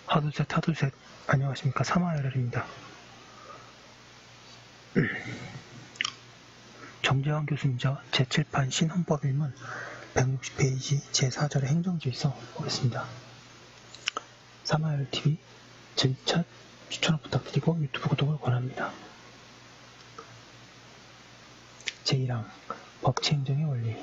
하둘셋 안녕하십니까. 사마열혈입니다. 정재환 교수님저 제7판 신헌법일문 160페이지 제4절의 행정질서 보겠습니다. 사마열TV 질차 추천을 부탁드리고 유튜브 구독을 권합니다. 제1항 법치행정의 원리.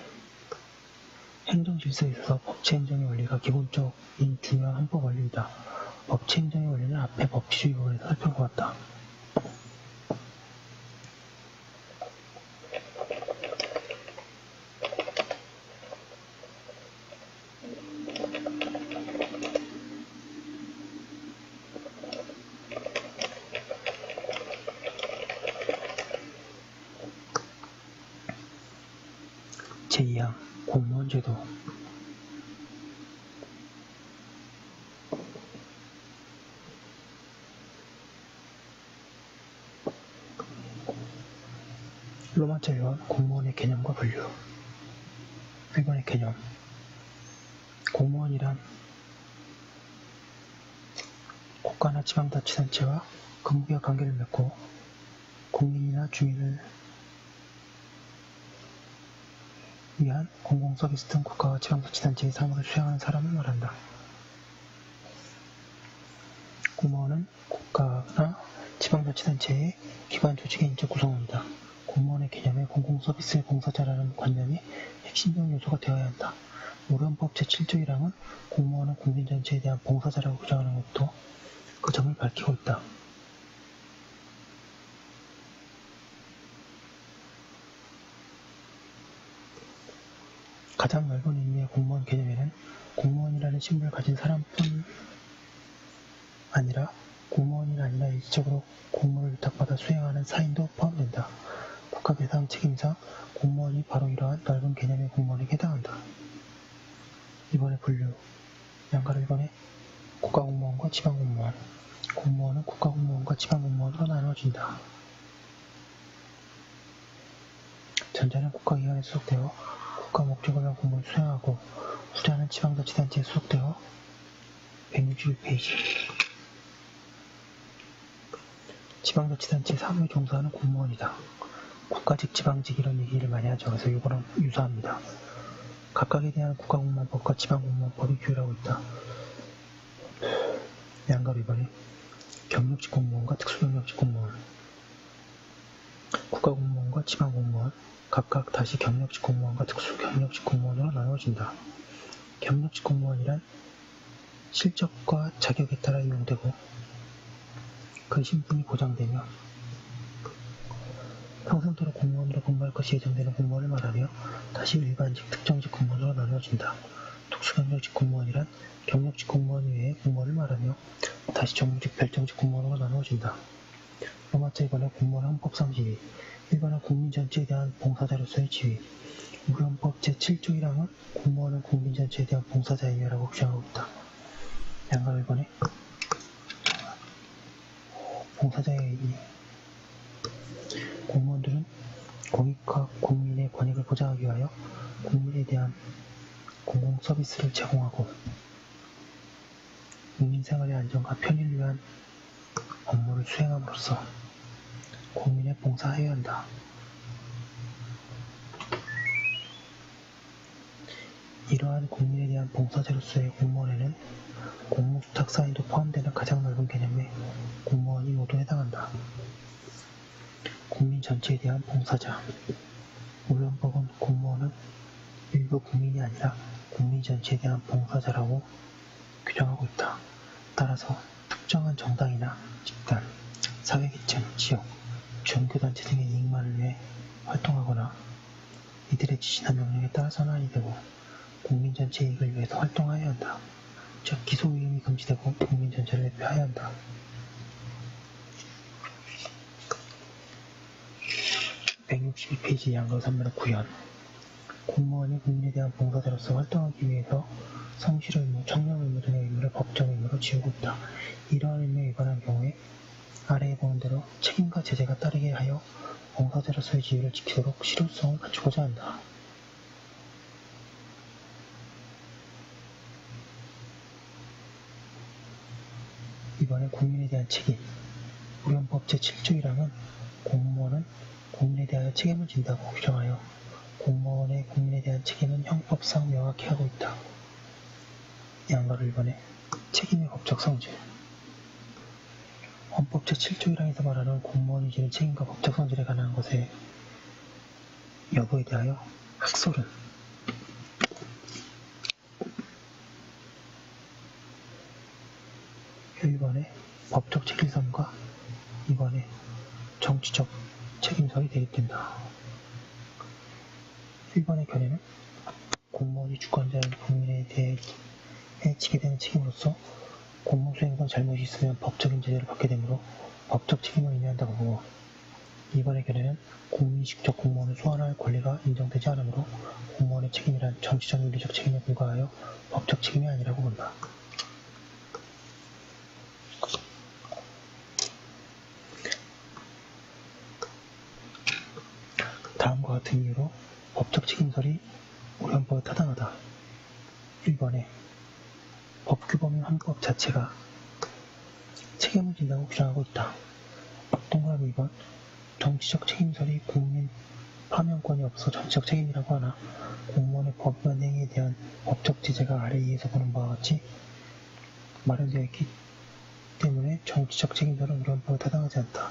행정질서에 있어서 법치행정의 원리가 기본적인 중요한 헌법 원리이다. 법치행정의 원리는 앞에 법치주의 부분에서 살펴보았다. 제2항 공무원제도. 로마자 1번 공무원의 개념과 분류. 1번의 개념. 공무원이란 국가나 지방자치단체와 근무기업 관계를 맺고 국민이나 주민을 위한 공공서비스 등 국가와 지방자치단체의 사무를 수행하는 사람을 말한다. 공무원은 국가나 지방자치단체의 기관 조직의 인적 구성원이다. 공무원의 개념에 공공서비스의 봉사자라는 관념이 핵심적 요소가 되어야 한다. 우리 헌법 제7조 1항은 공무원은 국민 전체에 대한 봉사자라고 규정하는 것도 그 점을 밝히고 있다. 가장 넓은 의미의 공무원 개념에는 공무원이라는 신분을 가진 사람뿐 아니라 공무원이 아니라 일시적으로 공무를 위탁받아 수행하는 사인도 포함된다. 국가배상 책임상 공무원이 바로 이러한 넓은 개념의 공무원에게 해당한다. 2번의 분류. 양가로 1번에 국가공무원과 지방공무원. 공무원은 국가공무원과 지방공무원으로 나누어진다. 전자는 국가기관에 소속되어 국가 목적을 위한 공무를 수행하고 후자는 지방자치단체에 소속되어 161페이지. 지방자치단체 사무에 종사하는 공무원이다. 국가직, 지방직 이런 얘기를 많이 하죠. 그래서 이거랑 유사합니다. 각각에 대한 국가공무원법과 지방공무원법이 규율하고 있다. 양가로 2번에 경력직 공무원과 특수경력직 공무원. 국가공무원과 지방공무원 각각 다시 경력직 공무원과 특수경력직 공무원으로 나누어진다. 경력직 공무원이란 실적과 자격에 따라 이용되고 그 신분이 보장되며 평생토록 공무원으로 근무할 것이 예정되는 공무원을 말하며 다시 일반직, 특정직 공무원으로 나누어진다. 특수경력직 공무원이란 경력직 공무원 외의 공무원을 말하며 다시 정무직, 별정직 공무원으로 나누어진다. 로마자 2번의 공무원의 헌법상 지위. 1번은 국민 전체에 대한 봉사자로서의 지위. 우리 헌법 제7조 1항은 공무원은 국민 전체에 대한 봉사자이라고 규정하고 있다. 양가로 1번에 봉사자의 의미. 공무원들은 공익과 국민의 권익을 보장하기 위하여 국민에 대한 공공서비스를 제공하고 국민생활의 안정과 편의를 위한 업무를 수행함으로써 국민에 봉사해야 한다. 이러한 국민에 대한 봉사자로서의 공무원에는 공무수탁사인도 포함되는 가장 넓은 개념의 공무원이 모두 해당한다. 국민 전체에 대한 봉사자. 우리 헌법은 공무원은 일부 국민이 아니라 국민 전체에 대한 봉사자라고 규정하고 있다. 따라서 특정한 정당이나 집단, 사회계층, 지역, 종교단체 등의 이익만을 위해 활동하거나 이들의 지시나 명령에 따라서는 아니 되고 국민 전체의 이익을 위해서 활동하여야 한다. 즉 기소위임이 금지되고 국민 전체를 대표하여야 한다. (162페이지) 양가로 3번의 구현. 공무원이 국민에 대한 봉사자로서 활동하기 위해서 성실 의무, 청렴 의무 등의 의무를 법정 의무로 지우고 있다. 이러한 의무에 위반한 경우에 아래에 보는 대로 책임과 제재가 따르게 하여 봉사자로서의 지위를 지키도록 실효성을 갖추고자 한다. 2번에 국민에 대한 책임. 우리 헌법 제7조 1항은 공무원은 국민에 대하여 책임을 진다고 규정하여 공무원의 국민에 대한 책임은 형법상 명확히 하고 있다. 양가로 1번에 책임의 법적 성질. 헌법 제7조 1항에서 말하는 공무원이 지는 책임과 법적 성질에 관한 것의 여부에 대하여 학설은 1번에 법적 책임성과 2번에 정치적 책임성이 대립된다. 1번의 견해는 공무원이 주권자인 국민에 대해 지게 되는 책임으로서 공무수행선 잘못이 있으면 법적인 제재를 받게 되므로 법적 책임을 의미한다고 보고 2번의 견해는 국민이 직접 공무원을 소환할 권리가 인정되지 않으므로 공무원의 책임이란 정치적 윤리적 책임에 불과하여 법적 책임이 아니라고 본다. 다음과 같은 이유로 법적 책임설이 우리 헌법에 타당하다. 1번에 법규범인 헌법 자체가 책임을 진다고 규정하고 있다. 동그라미 2번 정치적 책임설이 국민 파면권이 없어 정치적 책임이라고 하나 공무원의 법위반 행위에 대한 법적 제재가 아래 이에서 보는 바와 같이 마련되어 있기 때문에 정치적 책임설은 우리 헌법에 타당하지 않다.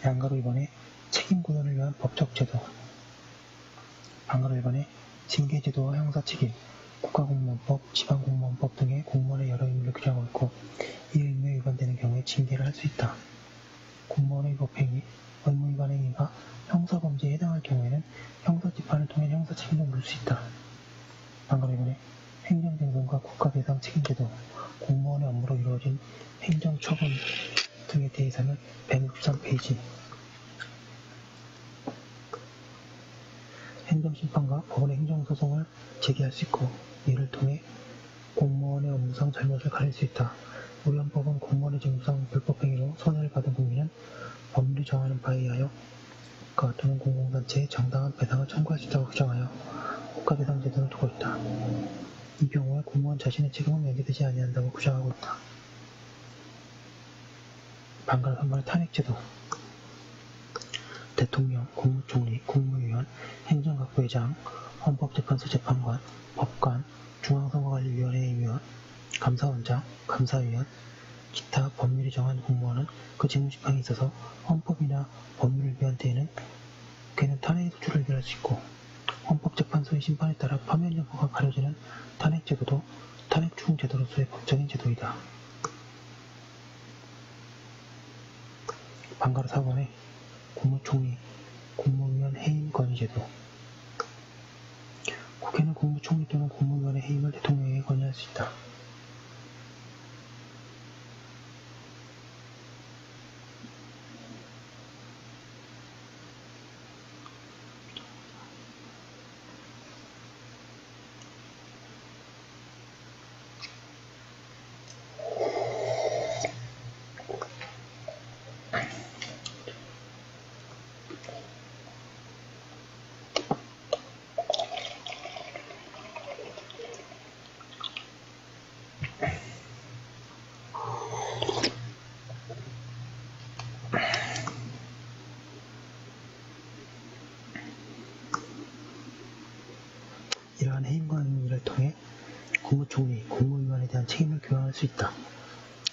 양가로 2번에 책임 구현을 위한 법적 제도. 양가로 1번에 징계제도와 형사책임, 국가공무원법, 지방공무원법 등의 공무원의 여러 의무를 규정하고 있고 이 의무에 위반되는 경우에 징계를 할 수 있다. 공무원의 법행위, 의무위반 행위가 형사범죄에 해당할 경우에는 형사재판을 통해 형사책임을 물을 수 있다. 양가로 2번에 행정쟁점과 국가배상 책임제도, 공무원의 업무로 이루어진 행정처분 등에 대해서는 163페이지 행정심판과 법원의 행정소송을 제기할 수 있고 이를 통해 공무원의 업무상 잘못을 가릴 수 있다. 우리 헌법은 공무원의 직무상 불법행위로 손해를 받은 국민은 법률이 정하는 바에 의하여 국가 또는 공공단체에 정당한 배상을 청구할 수 있다고 규정하여 국가배상제도를 두고 있다. 이 경우에 공무원 자신의 책임은 면제되지 아니한다고 규정하고 있다. 반가로 3번의 탄핵제도. 대통령, 국무총리, 국무위원, 행정각부회장, 헌법재판소 재판관, 법관, 중앙선거관리위원회의 위원, 감사원장, 감사위원, 기타 법률이 정한 공무원은 그 직무집행에 있어서 헌법이나 법률을 위한 때에는 그는 탄핵의 소추를 의결할 수 있고 헌법재판소의 심판에 따라 파면 여부가 가려지는 탄핵제도도 탄핵추궁제도로서의 법적인 제도이다. 반가로 4번에 국무총리, 국무위원 해임 건의제도. 국회는 국무총리 또는 국무위원의 해임을 대통령에게 건의할 수 있다. 이러한 해임 건의를 통해 국무총리, 국무위원에 대한 책임을 교환할 수 있다.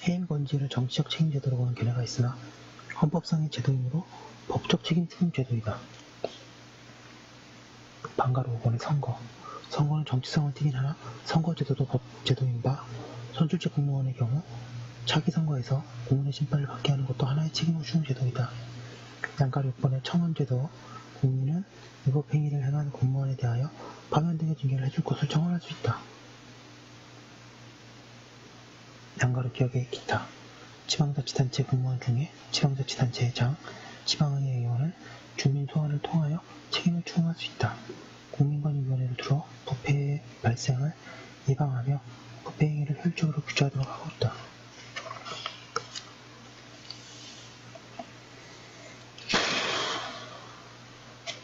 해임 건의를 정치적 책임제도로 보는 견해가 있으나 헌법상의 제도이므로 법적 책임 추궁 제도이다. 반가로 5번의 선거. 선거는 정치성을 띠긴 하나 선거제도도 법제도인 바 선출직 공무원의 경우 차기 선거에서 공문의 심판을 받게 하는 것도 하나의 책임을 주는 제도이다. 양가로 6번의 청원제도. 국민은 위법 행위를 행한 공무원에 대하여 파면 등의 징계를 해줄 것을 청원할 수 있다. 양가로 기억의 기타. 지방자치단체 공무원 중에 지방자치단체장, 지방의회 의원은 주민 소환을 통하여 책임을 추궁할 수 있다. 국민권익위원회를 두어 부패의 발생을 예방하며 부패 행위를 효율적으로 규제하도록 하고 있다.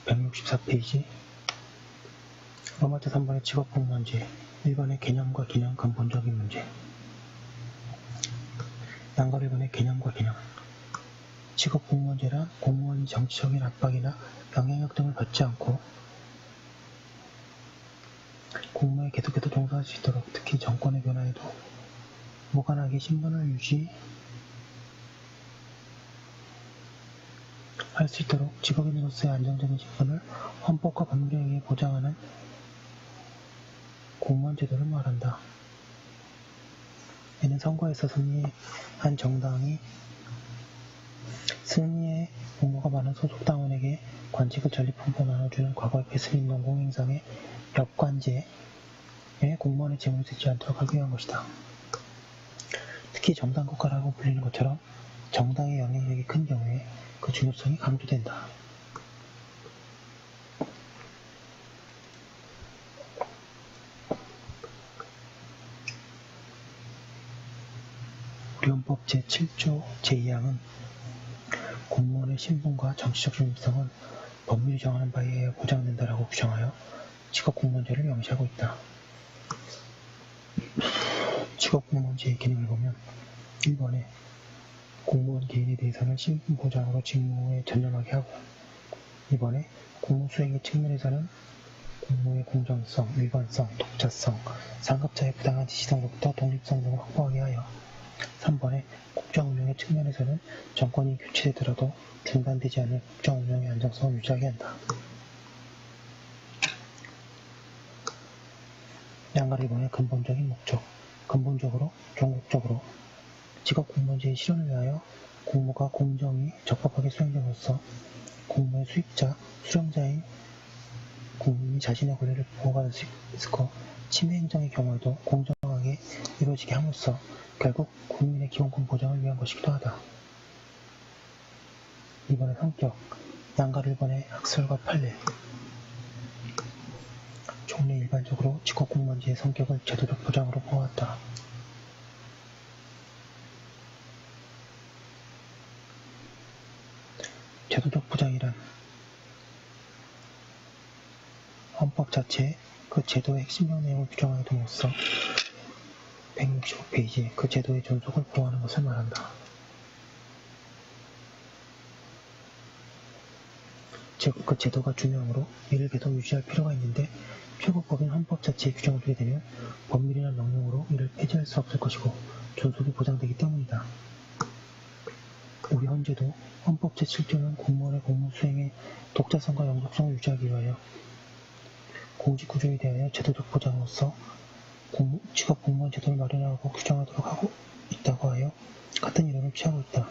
(164페이지) 로마자 3번의 직업공무원제. 1번의 개념과 기능 근본적인 문제. 양가일본의 개념과 개념. 직업공무원제란 공무원이 정치적인 압박이나 영향력 등을 받지 않고 공무에 계속해서 종사할 수 있도록, 특히 정권의 변화에도 무관하게 신분을 유지할 수 있도록 직업인으로서의 안정적인 신분을 헌법과 법률에 의해 보장하는 공무원 제도를 말한다. 이는 선거에서 승리한 정당이 승리의 공모가 많은 소속 당원에게 관직을 전리품으로 나눠주는 과거의 베슬린 농공행상의 역관제에 공무원의 재물이 되지 않도록 하기 위한 것이다. 특히 정당 국가라고 불리는 것처럼 정당의 영향력이 큰 경우에 그 중요성이 강조된다. 우리 헌법 제7조 제2항은 공무원의 신분과 정치적 중립성은 법률이 정하는 바에 의해 보장된다라고 규정하여 직업공무원제를 명시하고 있다. 직업공무원제의 기능을 보면 1번에 공무원 개인에 대해서는 신분 보장으로 직무에 전념하게 하고, 2번에 공무 수행의 측면에서는 공무의 공정성, 일관성, 독자성, 상급자의 부당한 지시성로부터 독립성 등을 확보하게 하여, 3번에 국정운영의 측면에서는 정권이 교체되더라도 중단되지 않을 국정운영의 안정성을 유지하게 한다. 양가일본의 근본적인 목적. 근본적으로, 종국적으로 직업공무원제의 실현을 위하여 공무가 공정히 적법하게 수행됨으로써 공무의 수입자, 수령자인 국민이 자신의 권리를 보호받을 수 있고, 침해 행정의 경우에도 공정하게 이루어지게 함으로써 결국 국민의 기본권 보장을 위한 것이기도 하다. 2번의 성격. 양가일본의 학설과 판례. 종래 일반적으로 직업공무원제의 성격을 제도적 보장으로 보았다. 제도적 보장이란 헌법 자체에 그 제도의 핵심적 내용을 규정하게 됨으로써 165페이지 그 제도의 존속을 보호하는 것을 말한다. 즉, 그 제도가 중요하므로 이를 계속 유지할 필요가 있는데, 최고법인 헌법 자체에 규정을 두게 되면 법률이나 명령으로 이를 폐지할 수 없을 것이고 존속이 보장되기 때문이다. 우리 헌재도 헌법 제7조는 공무원의 공무 수행의 독자성과 영속성을 유지하기 위하여 공직구조에 대하여 제도적 보장으로서 직업공무원 제도를 마련하고 규정하도록 하고 있다고 하여 같은 이론을 취하고 있다.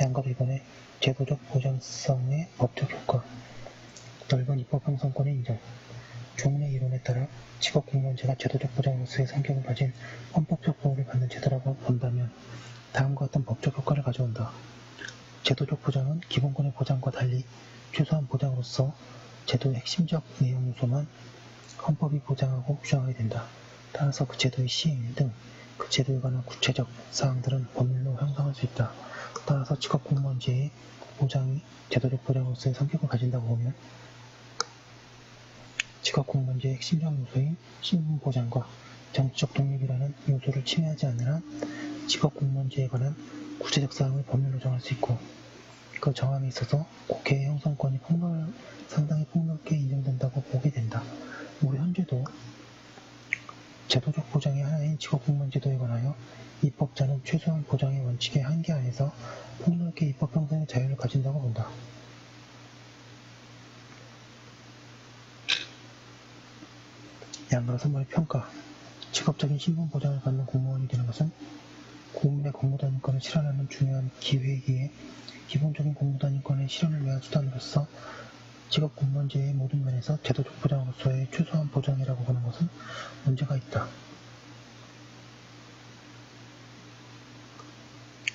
양가일본의 제도적 보장성의 법적 효과. 넓은 입법 형성권의 인정. 종래 이론에 따라 직업공무원제가 제도적 보장으로서의 성격을 가진 헌법적 보호를 받는 제도라고 본다면 다음과 같은 법적 효과를 가져온다. 제도적 보장은 기본권의 보장과 달리 최소한 보장으로서 제도의 핵심적 내용 요소만 헌법이 보장하고 규정하게 된다. 따라서 그 제도의 시행 등 그 제도에 관한 구체적 사항들은 법률로 형성할 수 있다. 따라서 직업공무원제의 보장이 제도적 보장으로서의 성격을 가진다고 보면 직업공무원제의 핵심적 요소인 신분 보장과 정치적 독립이라는 요소를 침해하지 않는 한 직업공무원제에 관한 구체적 사항을 법률로 정할 수 있고, 그 정함에 있어서 국회의 형성권이 상당히 폭넓게 인정된다고 보게 된다. 우리 현재도 제도적 보장의 하나인 직업공무원 제도에 관하여 입법자는 최소한 보장의 원칙의 한계 안에서 폭넓게 입법 형성의 자유를 가진다고 본다. 양가로 선발의 평가. 직업적인 신분 보장을 받는 공무원이 되는 것은 국민의 공무단위권을 실현하는 중요한 기회이기에 기본적인 공무단위권의 실현을 위한 수단으로서 직업공무원제의 모든 면에서 제도적 보장으로서의 최소한 보장이라고 보는 것은 문제가 있다.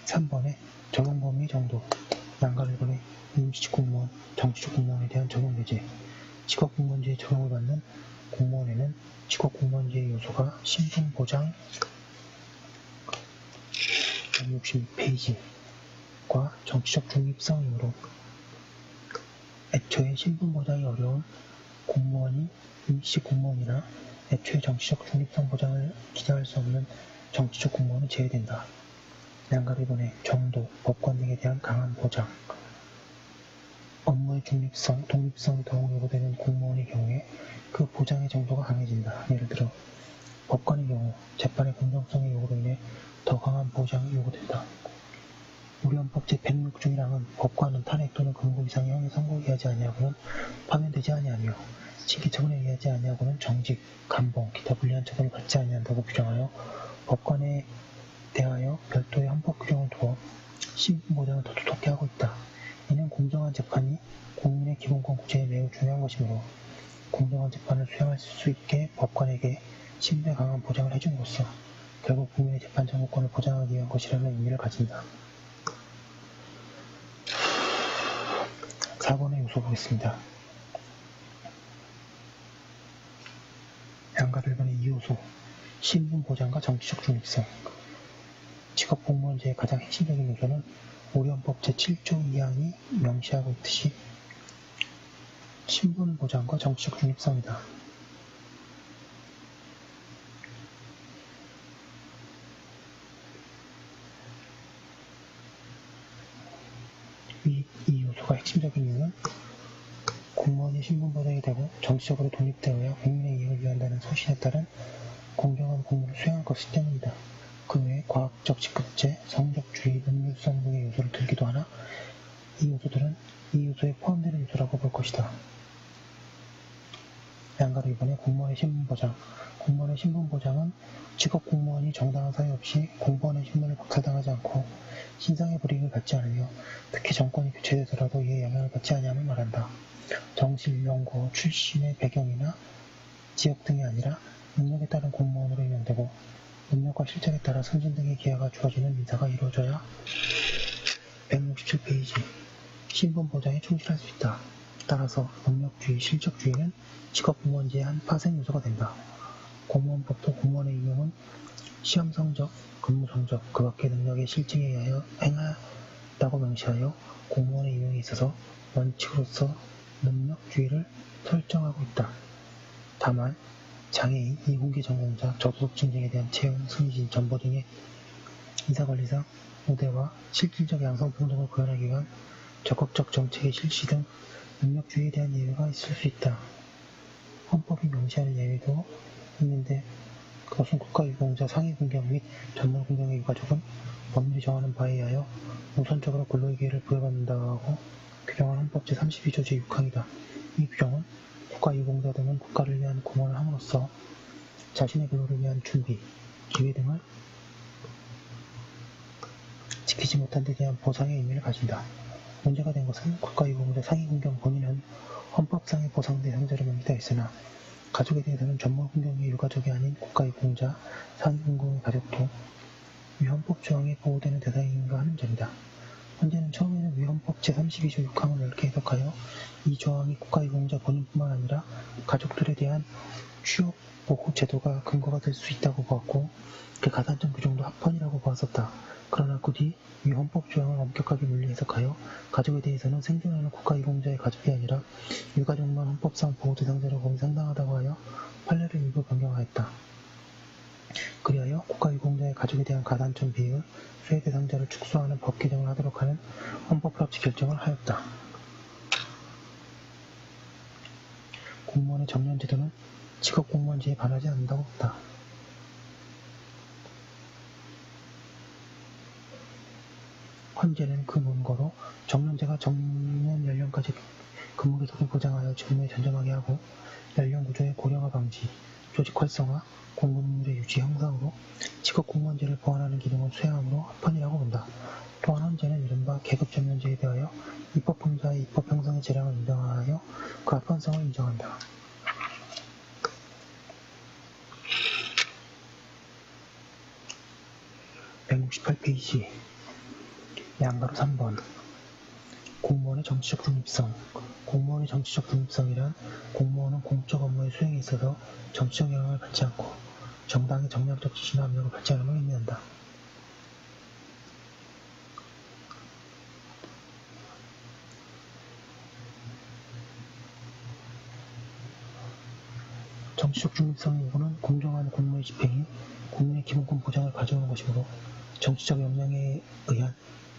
3번에 적용 범위 정도. 양가일본의 임시직 공무원, 정치직 공무원에 대한 적용 배제. 직업공무원제에 적용을 받는 공무원에는 직업공무원제의 요소가 신분 보장 166페이지과 정치적 중립성이므로 애초에 신분 보장이 어려운 공무원이 임시직 공무원이나 애초에 정치적 중립성 보장을 기대할 수 없는 정치적 공무원은 제외된다. 양가리본의 정도, 법관 등에 대한 강한 보장, 업무의 중립성, 독립성이 더욱 요구되는 공무원의 경우에 그 보장의 정도가 강해진다. 예를 들어 법관의 경우 재판의 공정성의 요구로 인해 더 강한 보장이 요구된다. 우리 헌법 제106조 1항은 법관은 탄핵 또는 금고 이상의 형에 선고하지 아니하고는 파면되지 아니하며 징계 처분에 의하지 아니하고는 정직, 감봉, 기타 불리한 처분을 받지 아니한다고 규정하여 법관에 대하여 별도의 헌법 규정을 두어 신분 보장을 더 두텁게 하고 있다. 이는 공정한 재판이 국민의 기본권 구제에 매우 중요한 것이므로 공정한 재판을 수행할 수 있게 법관에게 신분에 강한 보장을 해줌으로써 결국 국민의 재판 정보권을 보장하기 위한 것이라는 의미를 가진다. 4번의 요소 보겠습니다. 양가를 1번의 2요소 신분 보장과 정치적 중립성. 직업공무원제의 가장 핵심적인 요소는 우리 헌법 제7조 2항이 명시하고 있듯이 신분 보장과 정치적 중립성이다. 이 요소가 핵심적인 이유는 공무원이 신분 보장이 되고 정치적으로 독립되어야 국민의 이익을 위한다는 소신에 따른 공정한 공무를 수행할 것이기 때문이다. 그 외에 과학적 직급제, 성적주의, 능률성 등의 요소를 들기도 하나 이 요소들은 이 요소에 포함되는 요소라고 볼 것이다. 양가로 2번에 공무원의 신분보장. 공무원의 신분보장은 직업공무원이 정당한 사유 없이 공무원의 신분을 박탈당하지 않고 신상의 불이익을 받지 않으며 특히 정권이 교체되더라도 이에 영향을 받지 아니함을 말한다. 정실, 연고, 출신의 배경이나 지역 등이 아니라 능력에 따른 공무원으로 임명되고 능력과 실적에 따라 승진 등의 기회가 주어지는 인사가 이루어져야 167페이지 신분 보장에 충실할 수 있다. 따라서 능력주의, 실적주의는 직업공무원제의 한 파생 요소가 된다. 공무원법도 공무원의 임용은 시험 성적, 근무 성적, 그 밖의 능력의 실증에 의하여 행하다고 명시하여 공무원의 임용에 있어서 원칙으로서 능력주의를 설정하고 있다. 다만 장애인, 이공계 전공자, 저소득 증진에 대한 채용, 승진, 전보 등의 이사관리상 우대와 실질적 양성 평등을 구현하기 위한 적극적 정책의 실시 등 능력주의에 대한 예외가 있을 수 있다. 헌법이 명시하는 예외도 있는데 그것은 국가유공자 상위군경 및 전문군경의 유가족은 법률이 정하는 바에 의하여 우선적으로 근로의 기회를 부여받는다고 규정한 헌법 제32조 제6항이다. 이 규정은 국가유공자 등은 국가를 위한 공헌을 함으로써 자신의 근로를 위한 준비, 기회 등을 지키지 못한 데 대한 보상의 의미를 가진다. 문제가 된 것은 국가유공자 상위군경 본인은 헌법상의 보상 대상자로 명기되어 있으나 가족에 대해서는 전문군경의 유가족이 아닌 국가유공자 상위군경의 가족도 위 헌법 조항에 보호되는 대상인가 하는 점이다. 현재는 처음에는 위 헌법 제32조 6항을 넓게 해석하여 이 조항이 국가유공자 본인뿐만 아니라 가족들에 대한 취업 보호 제도가 근거가 될 수 있다고 보았고 그 가산점 규정도 합헌이라고 보았었다. 그러나 그 뒤 위 헌법 조항을 엄격하게 물리 해석하여 가족에 대해서는 생존하는 국가유공자의 가족이 아니라 유가족만 헌법상 보호 대상자로 범위 상당하다고 하여 판례를 일부 변경하였다. 그리하여 국가유공자의 가족에 대한 가산점 비율, 수혜 대상자를 축소하는 법 개정을 하도록 하는 헌법합치 결정을 하였다. 공무원의 정년제도는 직업공무원제에 반하지 않는다고 본다. 헌재는 그 논거로 정년제가 정년 연령까지 근무 계속을 보장하여 직무에 전념하게 하고 연령 구조의 고령화 방지, 조직 활성화, 공급률의 유지 향상으로 직업공무원제를 보완하는 기능을 수행함으로 합헌이라고 본다. 또한 헌재는 이른바 계급정년제에 대하여 입법검사의 입법 형성의 재량을 인정하여 그 합헌성을 인정한다. (168페이지) 양가로 3번 공무원의 정치적 중립성. 공무원의 정치적 중립성이란 공무원은 공적 업무의 수행에 있어서 정치적 영향을 받지 않고 정당의 정략적 지시나 압력을 받지 않음을 의미한다. 정치적 중립성의 요구는 공정한 공무의 집행이 국민의 기본권 보장을 가져오는 것이므로 정치적 역량에 의한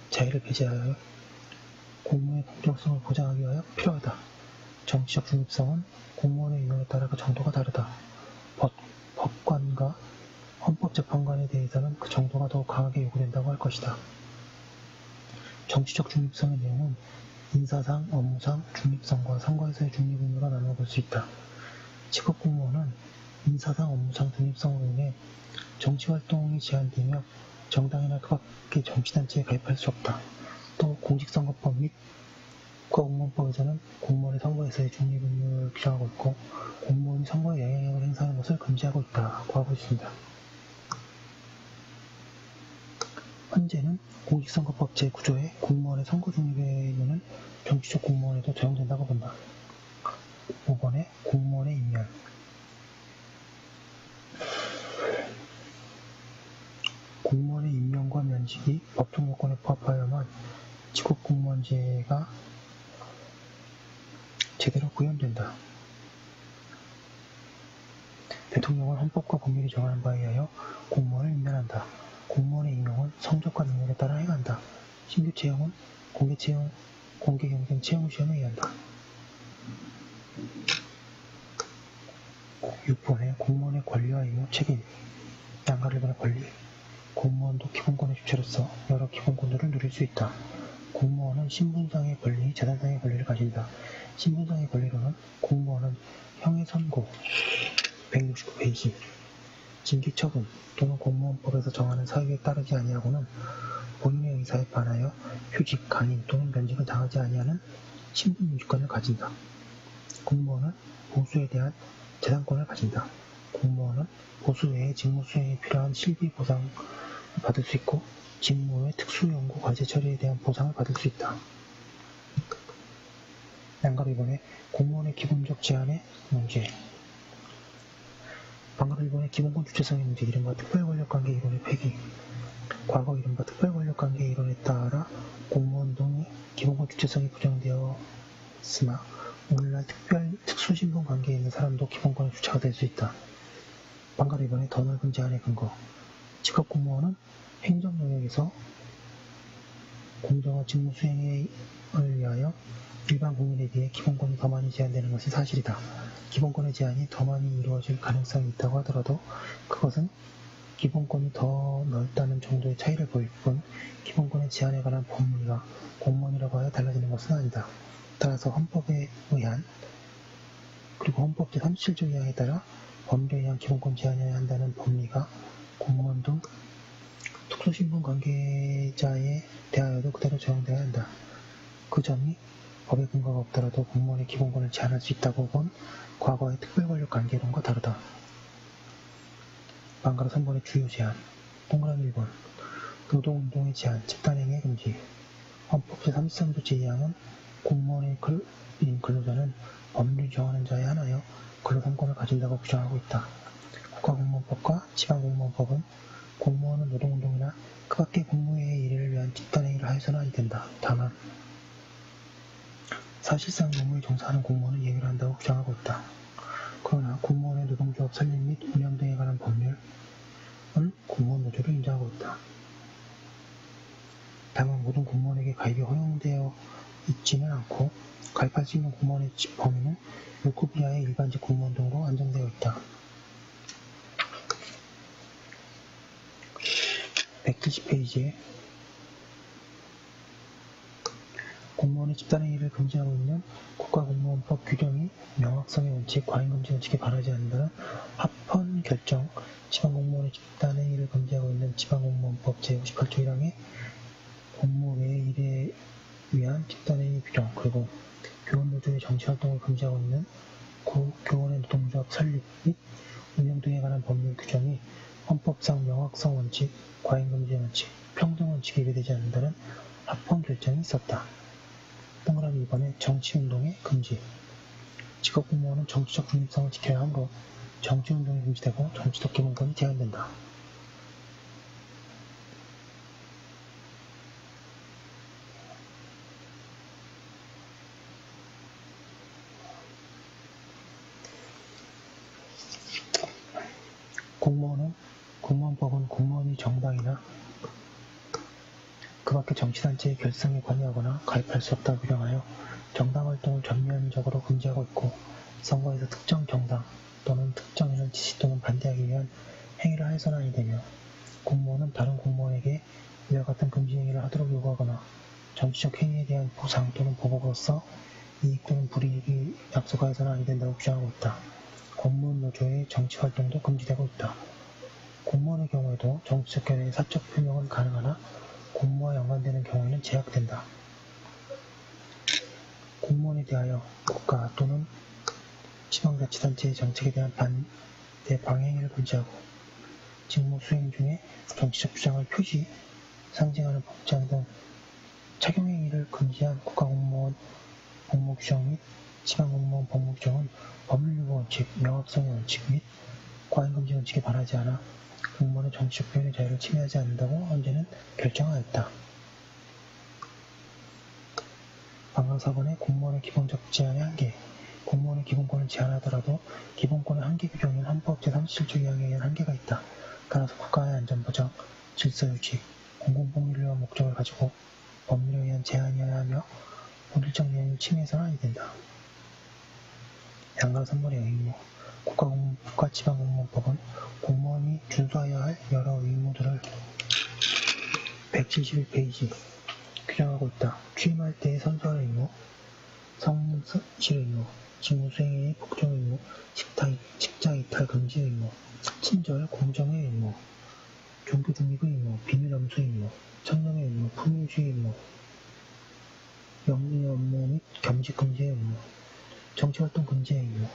자의를 배제하여 공무원의 공정성을 보장하기 위하여 필요하다. 정치적 중립성은 공무원의 유형에 따라 그 정도가 다르다. 법관과 헌법재판관에 대해서는 그 정도가 더 강하게 요구된다고 할 것이다. 정치적 중립성의 내용은 인사상, 업무상 중립성과 선거에서의 중립 의무로 나누어 볼 수 있다. 직업공무원은 인사상, 업무상 중립성으로 인해 정치활동이 제한되며 정당이나 그 밖의 정치단체에 가입할 수 없다. 또 공직선거법 및 국가공무원법에서는 공무원의 선거에서의 중립 의무를 규정하고 있고 공무원이 선거에 영향력을 행사하는 것을 금지하고 있다고 하고 있습니다. 헌재는 공직선거법 제9조에 공무원의 선거 중립의 의무는 정치적 공무원에도 적용된다고 본다. 5번에 공무원의 임명. 공무원의 임명과 면직이 법정 요건에 부합하여야만 직업공무원제가 제대로 구현된다. 대통령은 헌법과 법률이 정하는 바에 의하여 공무원을 임명한다. 공무원의 임명은 성적과 능력에 따라 행한다. 신규 채용은 공개 경쟁 채용 시험에 의한다. 6번에 공무원의 권리와 의무, 책임. 양가를 보는 권리. 공무원도 기본권의 주체로서 여러 기본권들을 누릴 수 있다. 공무원은 신분상의 권리, 재산상의 권리를 가진다. 신분상의 권리로는 공무원은 형의 선고 169페이지 징계 처분 또는 공무원법에서 정하는 사유에 따르지 아니하고는 본인의 의사에 반하여 휴직, 강인 또는 면직을 당하지 아니하는 신분유지권을 가진다. 공무원은 보수에 대한 재산권을 가진다. 공무원은 보수 외에 직무 수행에 필요한 실비 보상을 받을 수 있고 직무 외 특수연구 과제 처리에 대한 보상을 받을 수 있다. 양갑 2번에 공무원의 기본적 제한의 문제. 방금 1번의 기본권 주체성의 문제, 이른바 특별권력관계 이론의 폐기. 과거 이른바 특별권력관계 이론에 따라 공무원 등의 기본권 주체성이 부정되었으나 오늘날 특수신분 관계에 있는 사람도 기본권의 주체가 될 수 있다. 방금 2번의 더 넓은 제한의 근거. 직업공무원은 행정 영역에서 공정한 직무 수행을 위하여 일반 국민에 비해 기본권이 더 많이 제한되는 것이 사실이다. 기본권의 제한이 더 많이 이루어질 가능성이 있다고 하더라도 그것은 기본권이 더 넓다는 정도의 차이를 보일 뿐 기본권의 제한에 관한 법리가 공무원이라고 하여 달라지는 것은 아니다. 따라서 헌법에 의한 그리고 헌법 제37조 2항에 따라 법률에 의한 기본권 제한해야 한다는 법리가 공무원 등 특수신분 관계자에 대하여도 그대로 적용되어야 한다. 그 점이 법의 근거가 없더라도 공무원의 기본권을 제한할 수 있다고 본 과거의 특별권력 관계론과 다르다. 방가로 3번의 주요 제한. 동그라미 1번. 노동운동의 제한, 집단행위의 금지. 헌법 제33조 제2항은 공무원인 근로자는 법률이 정하는 자에 한하여 근로삼권을 가진다고 규정하고 있다. 국가공무원법과 지방공무원법은 공무원은 노동운동이나 그 밖의 공무회의 일을 위한 집단행위를 하여서는 아니 된다. 다만 사실상 노무에 종사하는 공무원은 예외를 한다고 규정하고 있다. 그러나 공무원의 노동조합 설립 및 운영 등에 관한 법률은 공무원 노조를 인정하고 있다. 다만 모든 공무원에게 가입이 허용되어 있지는 않고 가입할 수 있는 공무원의 범위는 6급 이하의 일반직 공무원 등으로 안정되어 있다. 170페이지에 공무원의 집단행위를 금지하고 있는 국가공무원법 규정이 명확성의 원칙, 과잉금지 원칙에 반하지 않는다는 합헌 결정, 지방공무원의 집단행위를 금지하고 있는 지방공무원법 제58조 1항의 공무 외의 일에 위한 집단행위 규정, 그리고 교원노조의 정치활동을 금지하고 있는 교원의 노동조합 설립 및 운영 등에 관한 법률 규정이 헌법상 명확성 원칙, 과잉금지 원칙, 평등 원칙에 위배되지 않는다는 합헌 결정이 있었다. 동그라미 2번에 정치운동의 금지. 직업공무원은 정치적 중립성을 지켜야 하므로 정치운동이 금지되고 정치적 기본권이 제한된다. 공무원법은 공무원이 정당이나 그 밖에 정치단체의 결성에 관여하거나 가입할 수 없다고 규정하여 정당 활동을 전면적으로 금지하고 있고 선거에서 특정 정당 또는 특정인을 지지 또는 반대하기 위한 행위를 해서는 아니 되며 공무원은 다른 공무원에게 이와 같은 금지 행위를 하도록 요구하거나 정치적 행위에 대한 보상 또는 보복으로서 이익 또는 불이익이 약속하여서는 아니 된다고 규정하고 있다. 공무원 노조의 정치 활동도 금지되고 있다. 공무원의 경우에도 정치적 견해의 사적 표명은 가능하나 공무와 연관되는 경우에는 제약된다. 공무원에 대하여 국가 또는 지방자치단체의 정책에 대한 반대 방해행위를 금지하고 직무 수행 중에 정치적 주장을 표시, 상징하는 복장 등 착용행위를 금지한 국가공무원 복무규정 및 지방공무원 복무규정은 법률유보 원칙, 명확성의 원칙 및 과잉금지 원칙에 반하지 않아 공무원의 정치적 표현의 자유를 침해하지 않는다고 헌재는 결정하였다. 방금 4번의 공무원의 기본적 제한의 한계. 공무원의 기본권을 제한하더라도 기본권의 한계 규정인 헌법 제37조 2항에 의한 한계가 있다. 따라서 국가의 안전보장, 질서유지, 공공복리를 위한 목적을 가지고 법률에 의한 제한이어야 하며 본질적 내용을 침해해서는 아니 된다. 양가 3번의 의무. 국가지방공무원법은 공무원이 준수하여야 할 여러 의무들을 171페이지 규정하고 있다. 취임할 때의 선서할 의무, 성실 의무, 직무수행의 복종 의무, 직장 이탈 금지 의무, 친절 공정의 의무, 종교 중립의 의무, 비밀 엄수 의무, 청렴의 의무, 품위주의 의무, 영리 업무 및 겸직 금지의 의무, 정치활동 금지의 의무,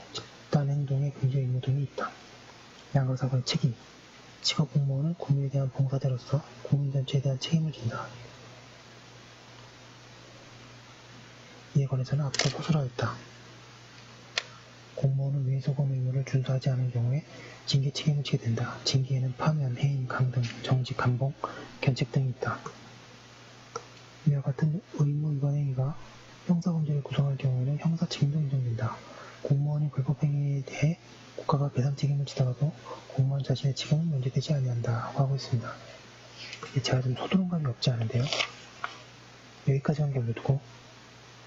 집단행동의 금지 의무 등이 있다. 양가 4번의 책임. 직업공무원은 국민에 대한 봉사자로서 국민 전체에 대한 책임을 진다. 이에 관해서는 앞서 호소하였다. 공무원은 외소검 의무를 준수하지 않은 경우에 징계 책임을 지게 된다. 징계에는 파면, 해임, 강등, 정직, 감봉, 견책 등이 있다. 이와 같은 의무 위반 행위가 형사범죄를 구성할 경우에는 형사책임도 인정된다. 공무원이 불법 행위에 대해 국가가 배상 책임을 지더라도 공무원 자신의 책임은 면제되지 아니한다고 하고 있습니다. 제가 좀 소드론감이 없지 않은데요. 여기까지 한 게 올려두고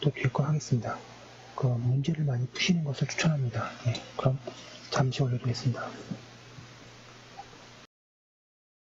또 뒤에 거 하겠습니다. 그 문제를 많이 푸시는 것을 추천합니다. 그럼 잠시 올려두겠습니다.